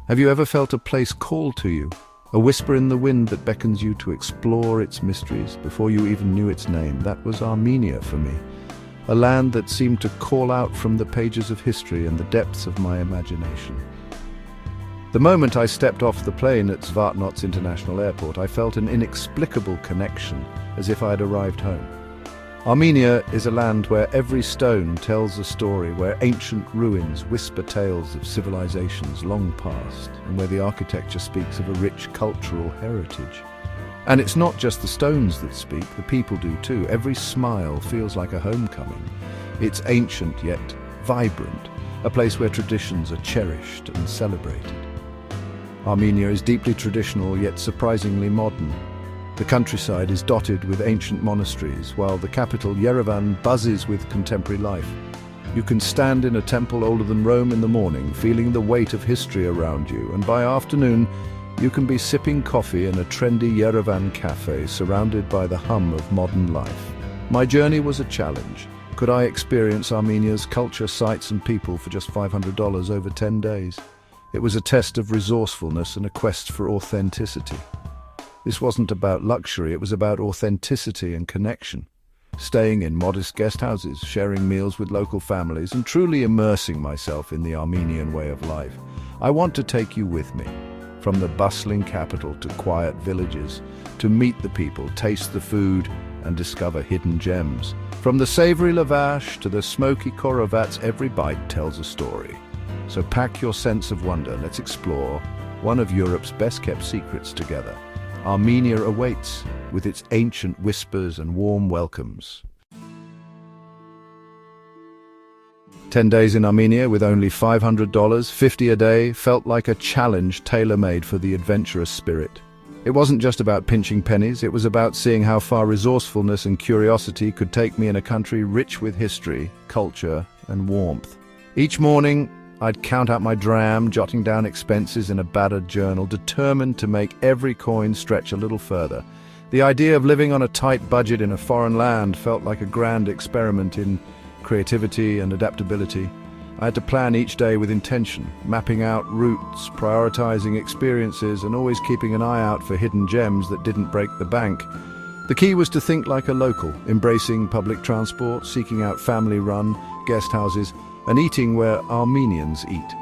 Have you ever felt a place call to you? A whisper in the wind that beckons you to explore its mysteries before you even knew its name? That was Armenia for me. A land that seemed to call out from the pages of history and the depths of my imagination. The moment I stepped off the plane at Zvartnots International Airport, I felt an inexplicable connection, as if I had arrived home. Armenia is a land where every stone tells a story, where ancient ruins whisper tales of civilizations long past, and where the architecture speaks of a rich cultural heritage. And it's not just the stones that speak, the people do too. Every smile feels like a homecoming. It's ancient yet vibrant, a place where traditions are cherished and celebrated. Armenia is deeply traditional yet surprisingly modern. The countryside is dotted with ancient monasteries, while the capital, Yerevan, buzzes with contemporary life. You can stand in a temple older than Rome in the morning, feeling the weight of history around you, and by afternoon, you can be sipping coffee in a trendy Yerevan cafe, surrounded by the hum of modern life. My journey was a challenge. Could I experience Armenia's culture, sights and people for just $500 over 10 days? It was a test of resourcefulness and a quest for authenticity. This wasn't about luxury, it was about authenticity and connection. Staying in modest guest houses, sharing meals with local families, and truly immersing myself in the Armenian way of life. I want to take you with me, from the bustling capital to quiet villages, to meet the people, taste the food, and discover hidden gems. From the savory lavash to the smoky korovats, every bite tells a story. So pack your sense of wonder, let's explore one of Europe's best-kept secrets together. Armenia awaits, with its ancient whispers and warm welcomes. 10 days in Armenia with only $500, $50 a day, felt like a challenge tailor-made for the adventurous spirit. It wasn't just about pinching pennies, it was about seeing how far resourcefulness and curiosity could take me in a country rich with history, culture, and warmth. Each morning, I'd count out my dram, jotting down expenses in a battered journal, determined to make every coin stretch a little further. The idea of living on a tight budget in a foreign land felt like a grand experiment in creativity and adaptability. I had to plan each day with intention, mapping out routes, prioritizing experiences, and always keeping an eye out for hidden gems that didn't break the bank. The key was to think like a local, embracing public transport, seeking out family-run guest houses, and eating where Armenians eat.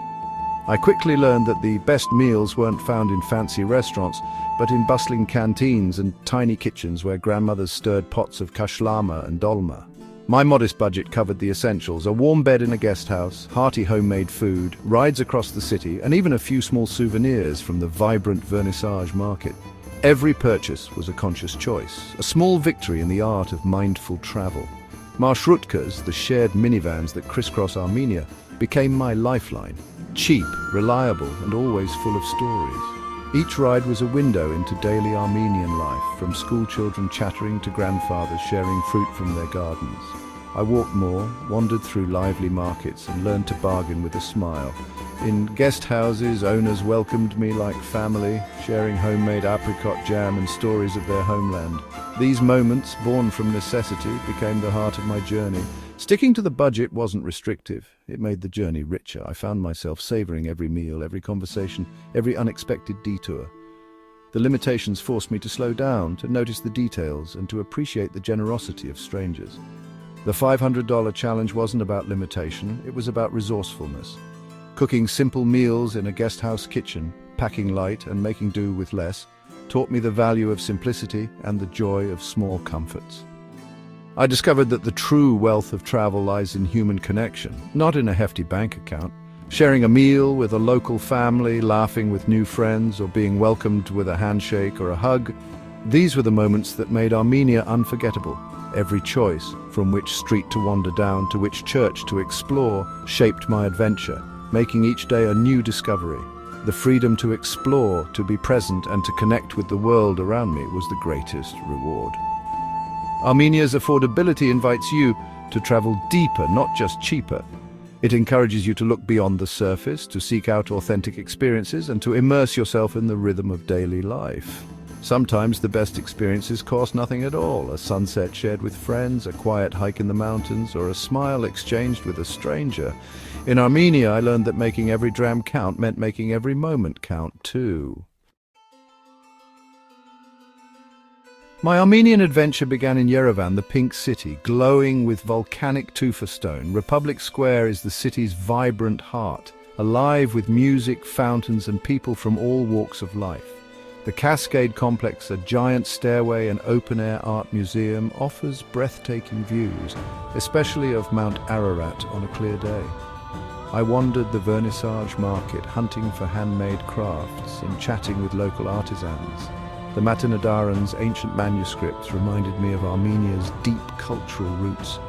I quickly learned that the best meals weren't found in fancy restaurants, but in bustling canteens and tiny kitchens where grandmothers stirred pots of kashlama and dolma. My modest budget covered the essentials: a warm bed in a guest house, hearty homemade food, rides across the city, and even a few small souvenirs from the vibrant vernissage market. Every purchase was a conscious choice, a small victory in the art of mindful travel. Marshrutkas, the shared minivans that crisscross Armenia, became my lifeline. Cheap, reliable, and always full of stories. Each ride was a window into daily Armenian life, from schoolchildren chattering to grandfathers sharing fruit from their gardens. I walked more, wandered through lively markets, and learned to bargain with a smile. In guest houses, owners welcomed me like family, sharing homemade apricot jam and stories of their homeland. These moments, born from necessity, became the heart of my journey. Sticking to the budget wasn't restrictive. It made the journey richer. I found myself savoring every meal, every conversation, every unexpected detour. The limitations forced me to slow down, to notice the details, and to appreciate the generosity of strangers. The $500 challenge wasn't about limitation, it was about resourcefulness. Cooking simple meals in a guest house kitchen, packing light and making do with less, taught me the value of simplicity and the joy of small comforts. I discovered that the true wealth of travel lies in human connection, not in a hefty bank account. Sharing a meal with a local family, laughing with new friends, or being welcomed with a handshake or a hug, these were the moments that made Armenia unforgettable. Every choice, from which street to wander down to which church to explore, shaped my adventure, making each day a new discovery. The freedom to explore, to be present, and to connect with the world around me was the greatest reward. Armenia's affordability invites you to travel deeper, not just cheaper. It encourages you to look beyond the surface, to seek out authentic experiences, and to immerse yourself in the rhythm of daily life. Sometimes the best experiences cost nothing at all. A sunset shared with friends, a quiet hike in the mountains, or a smile exchanged with a stranger. In Armenia, I learned that making every dram count meant making every moment count too. My Armenian adventure began in Yerevan, the pink city, glowing with volcanic tufa stone. Republic Square is the city's vibrant heart, alive with music, fountains, and people from all walks of life. The Cascade Complex, a giant stairway and open-air art museum, offers breathtaking views, especially of Mount Ararat on a clear day. I wandered the Vernissage Market, hunting for handmade crafts and chatting with local artisans. The Matinadaran's ancient manuscripts reminded me of Armenia's deep cultural roots.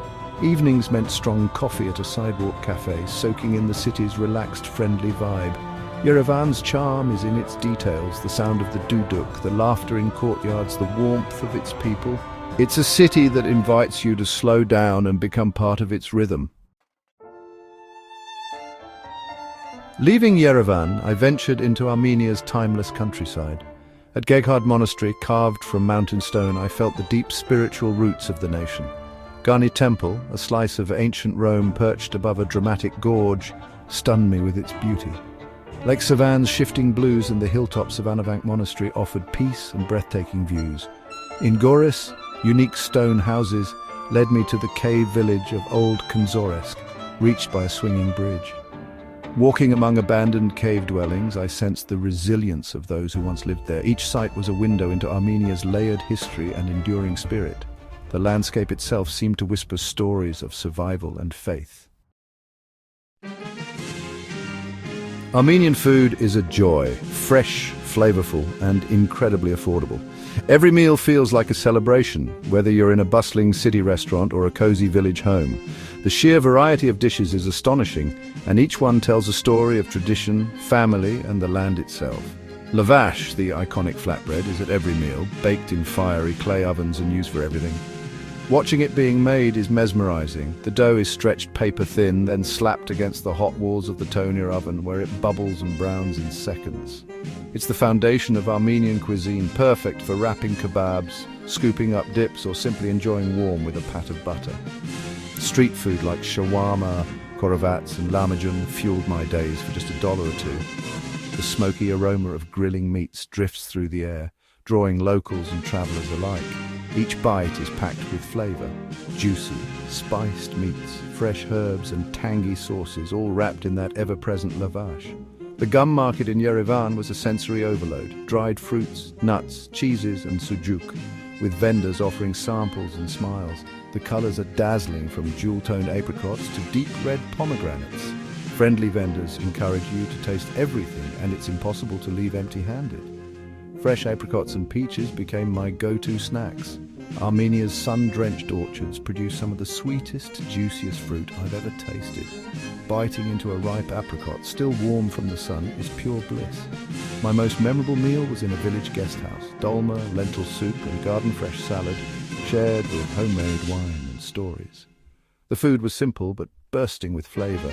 Evenings meant strong coffee at a sidewalk cafe, soaking in the city's relaxed, friendly vibe. Yerevan's charm is in its details, the sound of the duduk, the laughter in courtyards, the warmth of its people. It's a city that invites you to slow down and become part of its rhythm. Leaving Yerevan, I ventured into Armenia's timeless countryside. At Geghard Monastery, carved from mountain stone, I felt the deep spiritual roots of the nation. Gani Temple, a slice of ancient Rome perched above a dramatic gorge, stunned me with its beauty. Lake Savan's shifting blues and the hilltops of Anavank Monastery offered peace and breathtaking views. In Goris, unique stone houses led me to the cave village of Old Kanzoresk, reached by a swinging bridge. Walking among abandoned cave dwellings, I sensed the resilience of those who once lived there. Each site was a window into Armenia's layered history and enduring spirit. The landscape itself seemed to whisper stories of survival and faith. Armenian food is a joy, fresh, flavorful, and incredibly affordable. Every meal feels like a celebration, whether you're in a bustling city restaurant or a cozy village home. The sheer variety of dishes is astonishing, and each one tells a story of tradition, family, and the land itself. Lavash, the iconic flatbread, is at every meal, baked in fiery clay ovens and used for everything. Watching it being made is mesmerizing. The dough is stretched paper thin, then slapped against the hot walls of the toner oven, where it bubbles and browns in seconds. It's the foundation of Armenian cuisine, perfect for wrapping kebabs, scooping up dips, or simply enjoying warm with a pat of butter. Street food like shawarma, korovats, and lahmacun fueled my days for just $1 or $2. The smoky aroma of grilling meats drifts through the air, drawing locals and travelers alike. Each bite is packed with flavor, juicy, spiced meats, fresh herbs, and tangy sauces, all wrapped in that ever-present lavash. The gum market in Yerevan was a sensory overload: dried fruits, nuts, cheeses, and sujuk, with vendors offering samples and smiles. The colors are dazzling, from jewel-toned apricots to deep red pomegranates. Friendly vendors encourage you to taste everything, and it's impossible to leave empty-handed. Fresh apricots and peaches became my go-to snacks. Armenia's sun-drenched orchards produce some of the sweetest, juiciest fruit I've ever tasted. Biting into a ripe apricot, still warm from the sun, is pure bliss. My most memorable meal was in a village guest house. Dolma, lentil soup, and garden-fresh salad, shared with homemade wine and stories. The food was simple but bursting with flavor,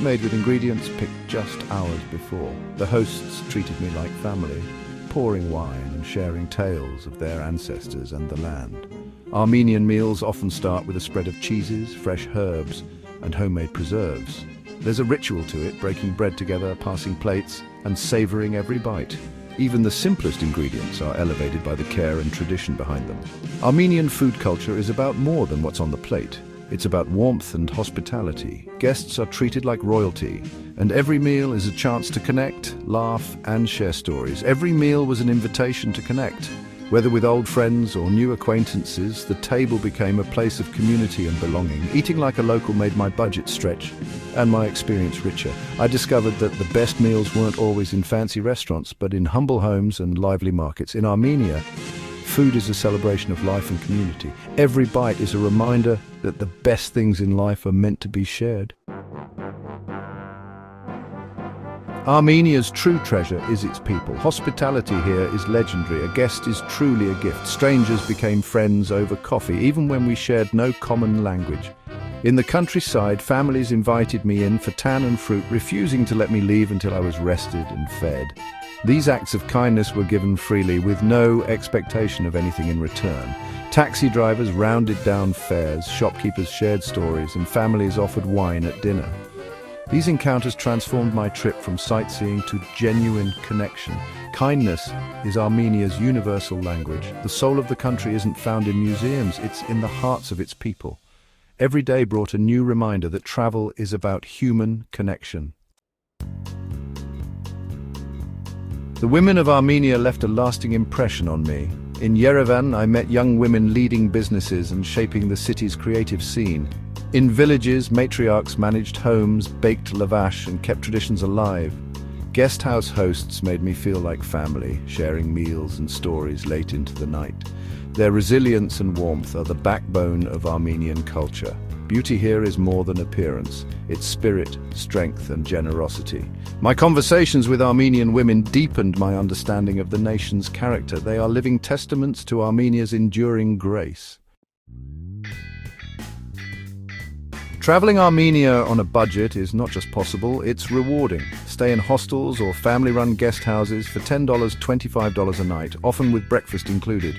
made with ingredients picked just hours before. The hosts treated me like family, pouring wine and sharing tales of their ancestors and the land. Armenian meals often start with a spread of cheeses, fresh herbs, and homemade preserves. There's a ritual to it, breaking bread together, passing plates, and savoring every bite. Even the simplest ingredients are elevated by the care and tradition behind them. Armenian food culture is about more than what's on the plate. It's about warmth and hospitality. Guests are treated like royalty, and every meal is a chance to connect, laugh, and share stories. Every meal was an invitation to connect. Whether with old friends or new acquaintances, the table became a place of community and belonging. Eating like a local made my budget stretch and my experience richer. I discovered that the best meals weren't always in fancy restaurants, but in humble homes and lively markets. In Armenia, food is a celebration of life and community. Every bite is a reminder that the best things in life are meant to be shared. Armenia's true treasure is its people. Hospitality here is legendary. A guest is truly a gift. Strangers became friends over coffee, even when we shared no common language. In the countryside, families invited me in for tan and fruit, refusing to let me leave until I was rested and fed. These acts of kindness were given freely, with no expectation of anything in return. Taxi drivers rounded down fares, shopkeepers shared stories, and families offered wine at dinner. These encounters transformed my trip from sightseeing to genuine connection. Kindness is Armenia's universal language. The soul of the country isn't found in museums, it's in the hearts of its people. Every day brought a new reminder that travel is about human connection. The women of Armenia left a lasting impression on me. In Yerevan, I met young women leading businesses and shaping the city's creative scene. In villages, matriarchs managed homes, baked lavash, and kept traditions alive. Guest house hosts made me feel like family, sharing meals and stories late into the night. Their resilience and warmth are the backbone of Armenian culture. Beauty here is more than appearance. It's spirit, strength, and generosity. My conversations with Armenian women deepened my understanding of the nation's character. They are living testaments to Armenia's enduring grace. Traveling Armenia on a budget is not just possible, it's rewarding. Stay in hostels or family-run guest houses for $10, $25 a night, often with breakfast included.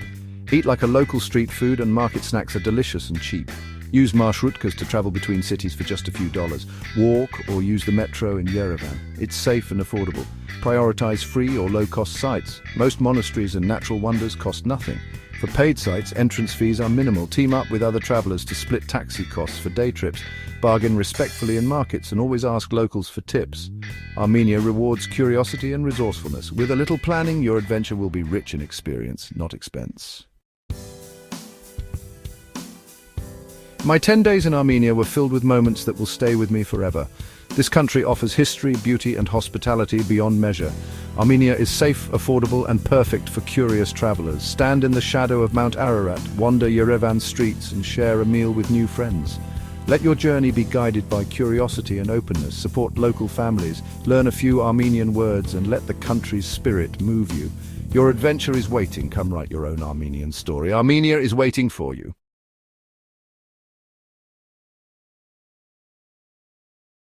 Eat like a local street food, and market snacks are delicious and cheap. Use marshrutkas to travel between cities for just a few dollars. Walk or use the metro in Yerevan. It's safe and affordable. Prioritize free or low-cost sites. Most monasteries and natural wonders cost nothing. For paid sites, entrance fees are minimal. Team up with other travelers to split taxi costs for day trips. Bargain respectfully in markets and always ask locals for tips. Armenia rewards curiosity and resourcefulness. With a little planning, your adventure will be rich in experience, not expense. My 10 days in Armenia were filled with moments that will stay with me forever. This country offers history, beauty, and hospitality beyond measure. Armenia is safe, affordable, and perfect for curious travelers. Stand in the shadow of Mount Ararat, wander Yerevan streets, and share a meal with new friends. Let your journey be guided by curiosity and openness. Support local families, learn a few Armenian words, and let the country's spirit move you. Your adventure is waiting. Come write your own Armenian story. Armenia is waiting for you.